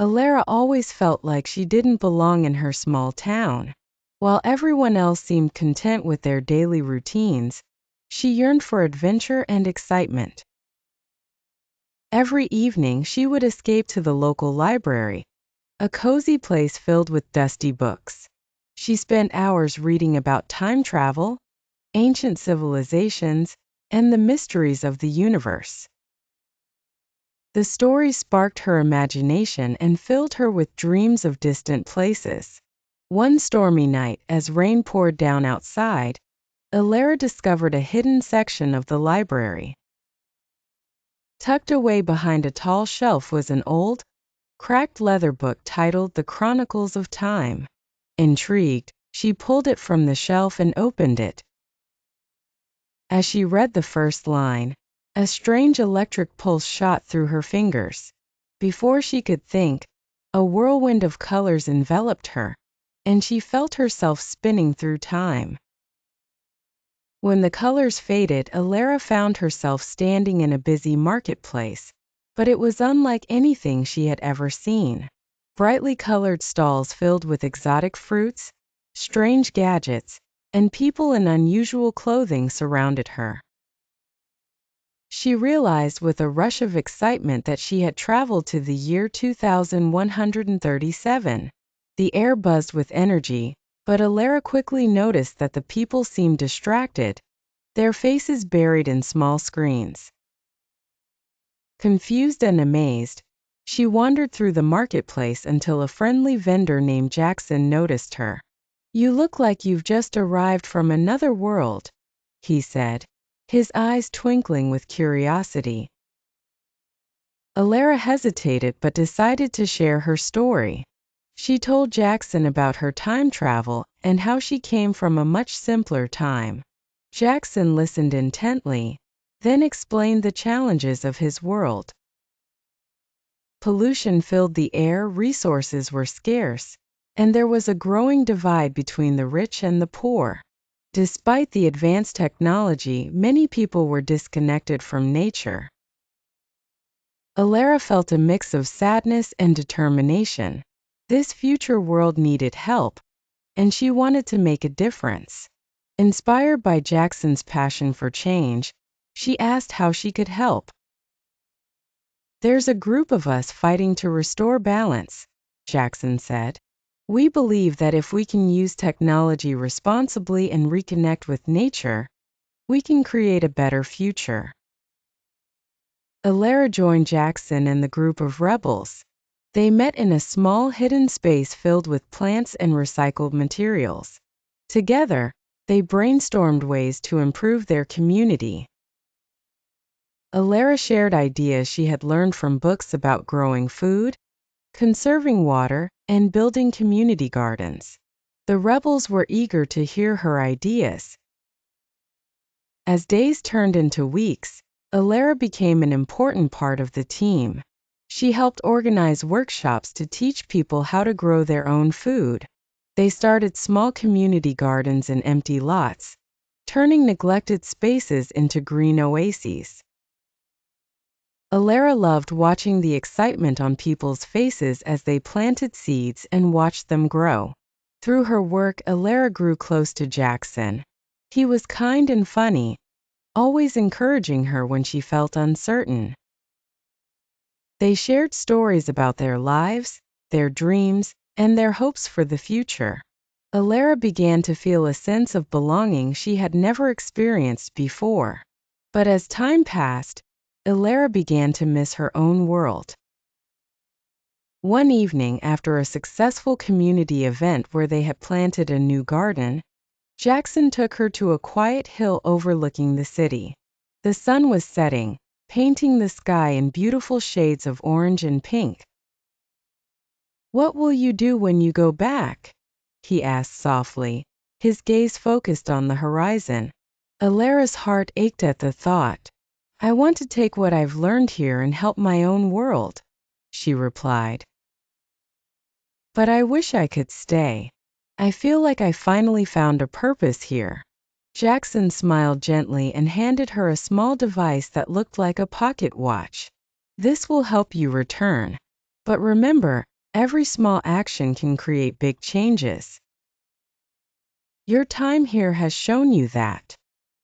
Elara always felt like she didn't belong in her small town. While everyone else seemed content with their daily routines, she yearned for adventure and excitement. Every evening she would escape to the local library, a cozy place filled with dusty books. She spent hours reading about time travel, ancient civilizations, and the mysteries of the universe. The stories sparked her imagination and filled her with dreams of distant places. One stormy night, as rain poured down outside, Elara discovered a hidden section of the library. Tucked away behind a tall shelf was an old, cracked leather book titled The Chronicles of Time. Intrigued, she pulled it from the shelf and opened it. As she read the first line, a strange electric pulse shot through her fingers. Before she could think, a whirlwind of colors enveloped her, and she felt herself spinning through time. When the colors faded, Elara found herself standing in a busy marketplace, but it was unlike anything she had ever seen. Brightly colored stalls filled with exotic fruits, strange gadgets, and people in unusual clothing surrounded her. She realized with a rush of excitement that she had traveled to the year 2137. The air buzzed with energy, but Elara quickly noticed that the people seemed distracted, their faces buried in small screens. Confused and amazed, she wandered through the marketplace until a friendly vendor named Jaxon noticed her. "You look like you've just arrived from another world," he said, his eyes twinkling with curiosity. Elara hesitated but decided to share her story. She told Jaxon about her time travel and how she came from a much simpler time. Jaxon listened intently, then explained the challenges of his world. Pollution filled the air, resources were scarce, and there was a growing divide between the rich and the poor. Despite the advanced technology, many people were disconnected from nature. Elara felt a mix of sadness and determination. This future world needed help, and she wanted to make a difference. Inspired by Jaxon's passion for change, she asked how she could help. "There's a group of us fighting to restore balance," Jaxon said. "We believe that if we can use technology responsibly and reconnect with nature, we can create a better future." Elara joined Jaxon and the group of rebels. They met in a small hidden space filled with plants and recycled materials. Together, they brainstormed ways to improve their community. Elara shared ideas she had learned from books about growing food, conserving water, and building community gardens. The rebels were eager to hear her ideas. As days turned into weeks, Elara became an important part of the team. She helped organize workshops to teach people how to grow their own food. They started small community gardens in empty lots, turning neglected spaces into green oases. Elara loved watching the excitement on people's faces as they planted seeds and watched them grow. Through her work, Elara grew close to Jaxon. He was kind and funny, always encouraging her when she felt uncertain. They shared stories about their lives, their dreams, and their hopes for the future. Elara began to feel a sense of belonging she had never experienced before. But as time passed, Elara began to miss her own world. One evening, after a successful community event where they had planted a new garden, Jaxon took her to a quiet hill overlooking the city. The sun was setting, painting the sky in beautiful shades of orange and pink. "What will you do when you go back?" he asked softly, his gaze focused on the horizon. Elara's heart ached at the thought. "I want to take what I've learned here and help my own world," she replied. "But I wish I could stay. I feel like I finally found a purpose here." Jaxon smiled gently and handed her a small device that looked like a pocket watch. "This will help you return. But remember, Every small action can create big changes. Your time here has shown you that.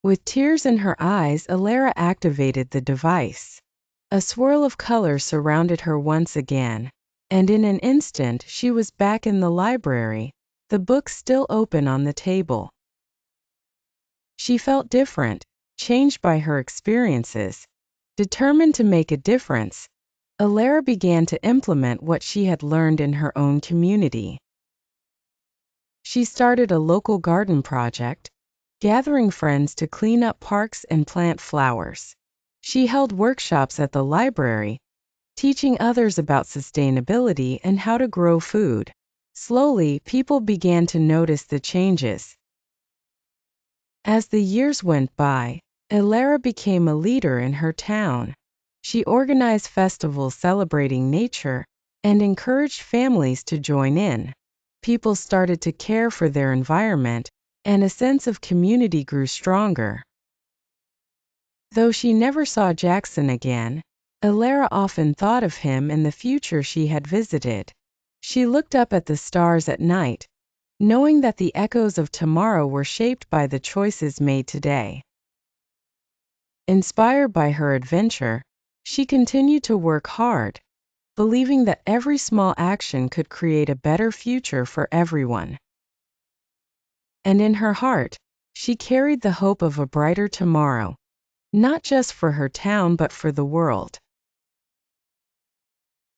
With tears in her eyes, Elara activated the device. A swirl of color surrounded her once again, and in an instant she was back in the library, the book still open on the table. She felt different, changed by her experiences. Determined to make a difference, Elara began to implement what she had learned in her own community. She started a local garden project, gathering friends to clean up parks and plant flowers. She held workshops at the library, teaching others about sustainability and how to grow food. Slowly, people began to notice the changes. As the years went by, Elara became a leader in her town. She organized festivals celebrating nature and encouraged families to join in. People started to care for their environment, and a sense of community grew stronger. Though she never saw Jaxon again, Elara often thought of him and the future she had visited. She looked up at the stars at night, knowing that the echoes of tomorrow were shaped by the choices made today. Inspired by her adventure, she continued to work hard, believing that every small action could create a better future for everyone. And in her heart, she carried the hope of a brighter tomorrow, not just for her town but for the world.